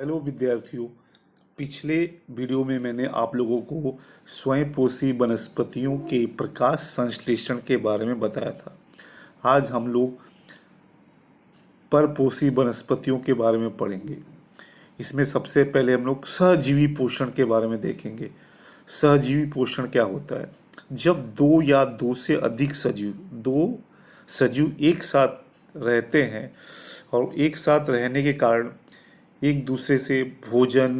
Hello विद्यार्थियों। पिछले video में मैंने आप लोगों को स्वयंपोषी वनस्पतियों के प्रकाश संश्लेषण के बारे में बताया था। आज हम लोग परपोषी वनस्पतियों के बारे में पढ़ेंगे। इसमें सबसे पहले हम लोग सहजीवी पोषण के बारे में देखेंगे। सहजीवी पोषण क्या होता है? जब दो या दो से अधिक सजीव एक साथ रहते हैं और एक साथ रहने के कारण एक दूसरे से भोजन,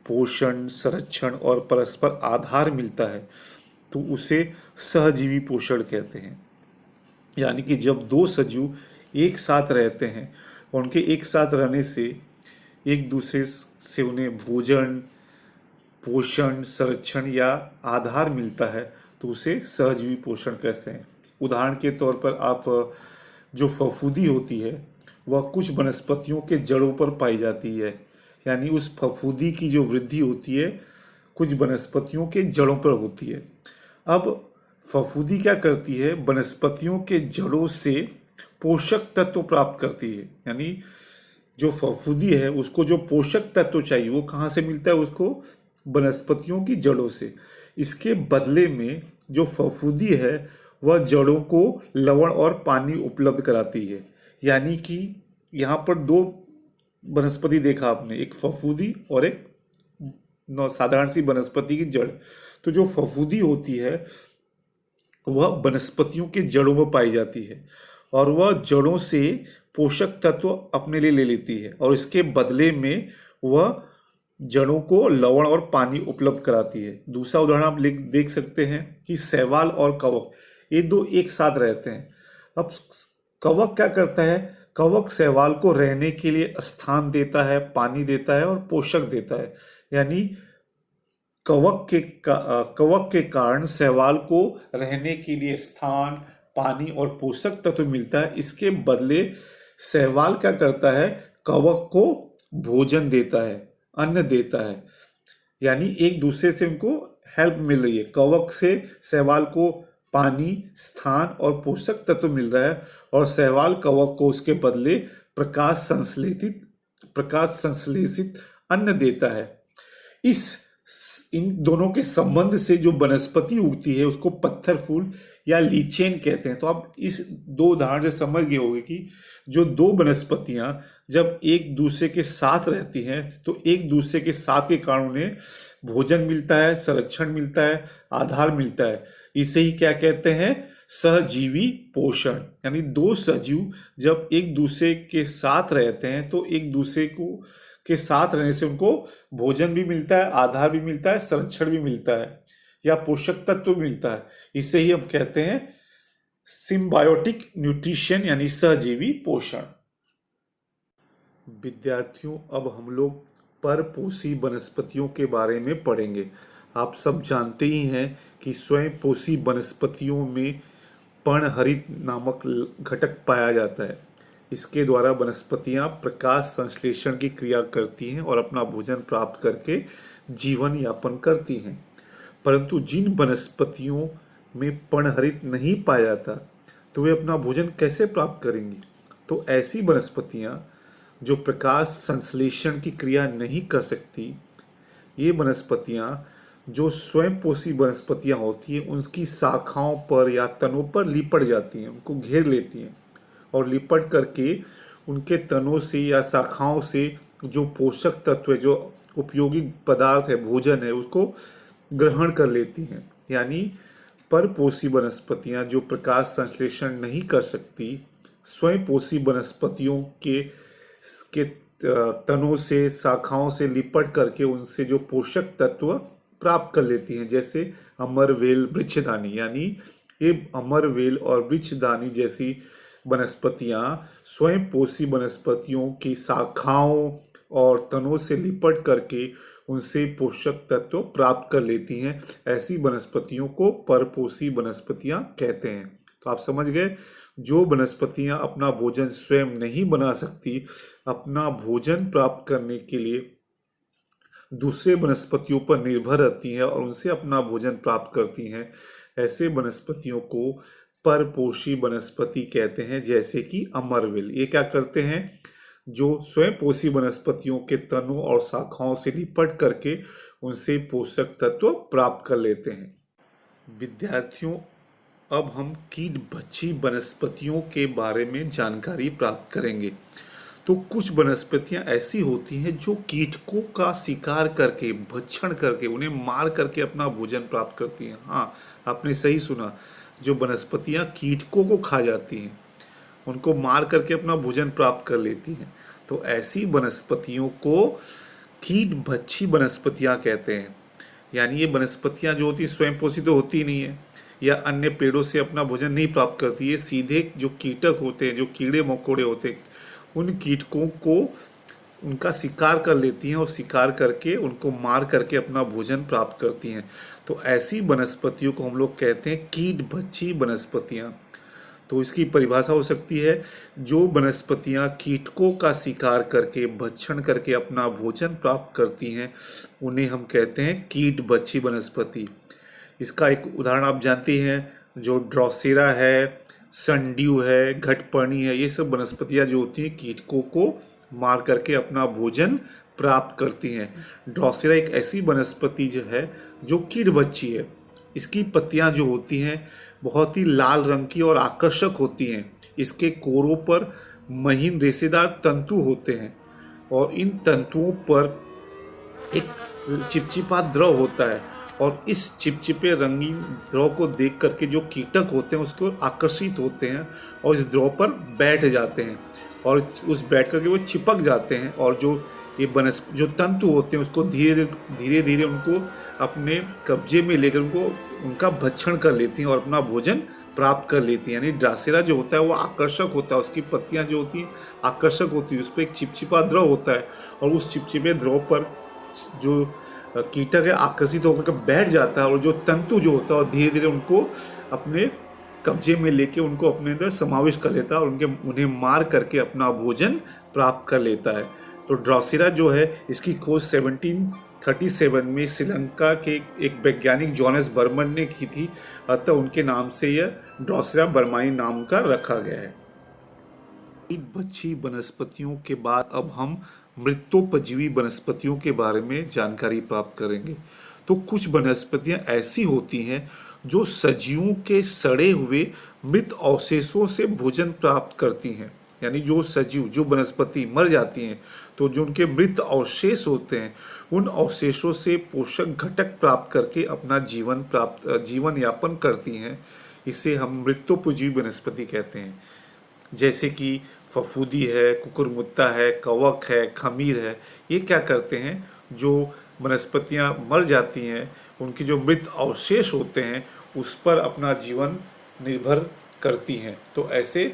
पोषण, संरक्षण और परस्पर आधार मिलता है, तो उसे सहजीवी पोषण कहते हैं। यानी कि जब दो सजीव एक साथ रहते हैं और उनके एक साथ रहने से एक दूसरे से उन्हें भोजन, पोषण, संरक्षण या आधार मिलता है, तो उसे सहजीवी पोषण कहते हैं। उदाहरण के तौर पर आप जो फफूंदी होती है वह कुछ वनस्पतियों के जड़ों पर पाई जाती है। यानी उस फफूंदी की जो वृद्धि होती है कुछ वनस्पतियों के जड़ों पर होती है। अब फफूंदी क्या करती है? वनस्पतियों के जड़ों से पोषक तत्व प्राप्त करती है। यानी जो फफूंदी है उसको जो पोषक तत्व चाहिए वो कहाँ से मिलता है? उसको वनस्पतियों की जड़ों से। इसके बदले में जो फफूंदी है वह जड़ों को लवण और पानी उपलब्ध कराती है। यानी कि यहाँ पर दो वनस्पति देखा आपने, एक फफूंदी और एक साधारण सी वनस्पति की जड़। तो जो फफूंदी होती है वह वनस्पतियों के जड़ों में पाई जाती है और वह जड़ों से पोषक तत्व अपने लिए ले लेती है और इसके बदले में वह जड़ों को लवण और पानी उपलब्ध कराती है। दूसरा उदाहरण आप देख सकते हैं कि शैवाल और कवक, ये दो एक साथ रहते हैं। अब कवक क्या करता है? कवक शैवाल को रहने के लिए स्थान देता है, पानी देता है और पोषक देता है। यानी कवक के कारण शैवाल को रहने के लिए स्थान, पानी और पोषक तत्व मिलता है। इसके बदले शैवाल क्या करता है? कवक को भोजन देता है, अन्न देता है। यानी एक दूसरे से उनको हेल्प मिल रही है। कवक से शैवाल को पानी, स्थान और पोषक तत्व मिल रहा है और शैवाल कवक को उसके बदले प्रकाश संश्लेषित अन्न देता है। इन दोनों के संबंध से जो वनस्पति उगती है उसको पत्थर फूल या लीचेन कहते हैं। तो आप इस दो उदाहरण से समझ गए होंगे कि जो दो वनस्पतियां जब एक दूसरे के साथ रहती हैं तो एक दूसरे के साथ के कारण उन्हें भोजन मिलता है, संरक्षण मिलता है, आधार मिलता है। इसे ही क्या कहते हैं? सहजीवी पोषण। यानी दो सजीव जब एक दूसरे के साथ रहते हैं तो एक दूसरे के साथ रहने से उनको भोजन भी मिलता है, आधार भी मिलता है, संरक्षण भी मिलता है या पोषक तत्व भी मिलता है। इसे ही हम कहते हैं सिम्बायोटिक न्यूट्रिशन यानी सहजीवी पोषण। विद्यार्थियों, अब हम लोग परपोषी वनस्पतियों के बारे में पढ़ेंगे। आप सब जानते ही हैं कि स्वयंपोषी वनस्पतियों में पर्णहरित नामक घटक पाया जाता है। इसके द्वारा वनस्पतियां प्रकाश संश्लेषण की क्रिया करती हैं और अपना भोजन प्राप्त करके जीवन यापन करती हैं। परंतु जिन वनस्पतियों में पर्णहरित नहीं पाया जाता तो वे अपना भोजन कैसे प्राप्त करेंगी? तो ऐसी वनस्पतियां जो प्रकाश संश्लेषण की क्रिया नहीं कर सकती, ये वनस्पतियां जो स्वयंपोषी वनस्पतियां होती हैं उनकी शाखाओं पर या तनों पर लिपट जाती हैं, उनको घेर लेती हैं और लिपट करके उनके तनों से या शाखाओं से जो पोषक तत्व है, जो उपयोगी पदार्थ है, भोजन है, उसको ग्रहण कर लेती हैं। यानी परपोषी वनस्पतियां जो प्रकाश संश्लेषण नहीं कर सकती, स्वयंपोषी वनस्पतियों के तनों से, शाखाओं से लिपट करके उनसे जो पोषक तत्व प्राप्त कर लेती हैं। जैसे अमरवेल, वृक्षदानी। यानी ये अमरवेल और वृक्षदानी जैसी वनस्पतियां स्वयंपोषी वनस्पतियों की शाखाओं और तनों से लिपट करके उनसे पोषक तत्व प्राप्त कर लेती हैं। ऐसी वनस्पतियों को परपोषी वनस्पतियां कहते हैं। तो आप समझ गए, जो वनस्पतियां अपना भोजन स्वयं नहीं बना सकती, अपना भोजन प्राप्त करने के लिए दूसरे वनस्पतियों पर निर्भर रहती हैं और उनसे अपना भोजन प्राप्त करती हैं, ऐसे वनस्पतियों को परपोषी वनस्पति कहते हैं। जैसे कि अमरवेल, ये क्या करते हैं? जो स्वयं पोषी वनस्पतियों के तनों और शाखाओं से लिपट करके उनसे पोषक तत्व प्राप्त कर लेते हैं। विद्यार्थियों, अब हम कीट भक्षी वनस्पतियों के बारे में जानकारी प्राप्त करेंगे। तो कुछ वनस्पतियां ऐसी होती हैं जो कीटकों का शिकार करके, भक्षण करके, उन्हें मार करके अपना भोजन प्राप्त करती हैं। हाँ, आपने सही सुना, जो वनस्पतियां कीटकों को खा जाती हैं, उनको मार करके अपना भोजन प्राप्त कर लेती हैं। तो ऐसी वनस्पतियों को कीट भक्षी वनस्पतियां कहते हैं। यानी ये वनस्पतियां जो होती स्वयं पोषी तो होती नहीं है या अन्य पेड़ों से अपना भोजन नहीं प्राप्त करती, ये सीधे जो कीटक होते हैं, जो कीड़े मकोड़े होते हैं, उन कीटकों को उनका शिकार कर लेती हैं और शिकार करके उनको मार करके अपना भोजन प्राप्त करती हैं। तो ऐसी वनस्पतियों को हम लोग कहते हैं कीट भक्षी वनस्पतियां। तो इसकी परिभाषा हो सकती है, जो वनस्पतियां कीटकों का शिकार करके, भक्षण करके अपना भोजन प्राप्त करती हैं, उन्हें हम कहते हैं कीट भक्षी वनस्पति। इसका एक उदाहरण आप जानते हैं, जो ड्रोसेरा है, संड्यू है, घटपर्णी है, ये सब वनस्पतियां जो होती हैं कीटकों को मार करके अपना भोजन प्राप्त करती हैं। ड्रोसेरा एक ऐसी वनस्पति जो है जो कीट भक्षी है। इसकी पत्तियां जो होती हैं बहुत ही लाल रंग की और आकर्षक होती हैं। इसके कोरों पर महीन रेशेदार तंतु होते हैं और इन तंतुओं पर एक चिपचिपा द्रव होता है और इस चिपचिपे रंगीन द्रव को देख करके जो कीटक होते हैं उसको आकर्षित होते हैं और इस द्रव पर बैठ जाते हैं और उस बैठ करके वो चिपक जाते हैं और जो जो तंतु होते हैं उसको धीरे धीरे उनको अपने कब्जे में लेकर उनका भक्षण कर लेती हैं और अपना भोजन प्राप्त कर लेती हैं। यानी ड्रोसेरा जो होता है वो आकर्षक होता है, उसकी पत्तियां जो होती हैं आकर्षक होती है, उस पर एक चिपचिपा द्रव होता है और उस चिपचिपे द्रव पर जो कीटक है आकर्षित होकर बैठ जाता है और जो तंतु जो होता है और धीरे धीरे उनको अपने कब्जे में लेके उनको अपने अंदर समावेश कर लेता है और उन्हें मार करके अपना भोजन प्राप्त कर लेता है। तो ड्रोसेरा जो है इसकी खोज 1737 में श्रीलंका के एक वैज्ञानिक जोनास बर्मन ने की थी, अतः उनके नाम से यह ड्रोसेरा बर्माई नाम का रखा गया है। कीट भक्षी वनस्पतियों के बाद अब हम मृतोपजीवी वनस्पतियों के बारे में जानकारी प्राप्त करेंगे। तो कुछ वनस्पतियां ऐसी होती हैं जो सजीवों के सड़े हुए मृत अवशेषों से भोजन प्राप्त करती हैं। यानी जो सजीव, जो वनस्पति मर जाती हैं तो जो उनके मृत अवशेष होते हैं उन अवशेषों से पोषक घटक प्राप्त करके अपना जीवन यापन करती हैं। इसे हम मृतोपजीवी वनस्पति कहते हैं। जैसे कि फफूंदी है, कुकुरमुत्ता है, कवक है, खमीर है, ये क्या करते हैं, जो वनस्पतियां मर जाती हैं उनके जो मृत अवशेष होते हैं उस पर अपना जीवन निर्भर करती हैं। तो ऐसे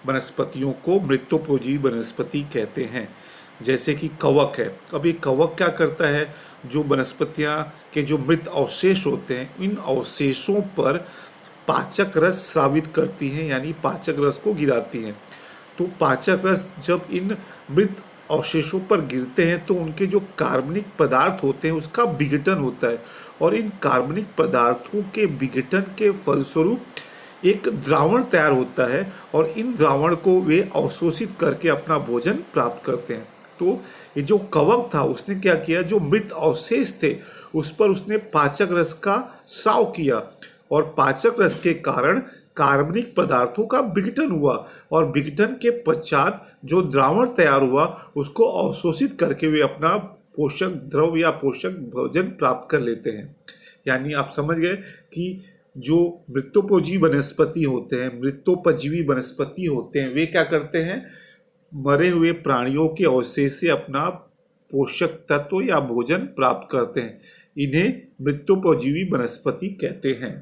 वनस्पतियों को मृतोपजीवी वनस्पति कहते हैं। जैसे कि कवक है। अब ये कवक क्या करता है, जो वनस्पतियां के जो मृत अवशेष होते हैं इन अवशेषों पर पाचक रस स्रावित करती हैं, यानी पाचक रस को गिराती हैं। तो पाचक रस जब इन मृत अवशेषों पर गिरते हैं तो उनके जो कार्बनिक पदार्थ होते हैं उसका विघटन होता है और इन कार्बनिक पदार्थों के विघटन के फलस्वरूप एक द्रावण तैयार होता है और इन द्रावण को वे अवशोषित करके अपना भोजन प्राप्त करते हैं। तो ये जो कवक था उसने क्या किया, जो मृत अवशेष थे उस पर उसने पाचक रस का स्राव किया और पाचक रस के कारण कार्बनिक पदार्थों का विघटन हुआ और विघटन के पश्चात जो द्रावण तैयार हुआ उसको अवशोषित करके वे अपना पोषक द्रव या पोषक भोजन प्राप्त कर लेते हैं। यानी आप समझ गए कि जो मृतोपजीवी वनस्पति होते हैं, मृतोपजीवी वनस्पति होते हैं, वे क्या करते हैं, मरे हुए प्राणियों के अवशेष से अपना पोषक तत्व या भोजन प्राप्त करते हैं। इन्हें मृतोपजीवी वनस्पति कहते हैं।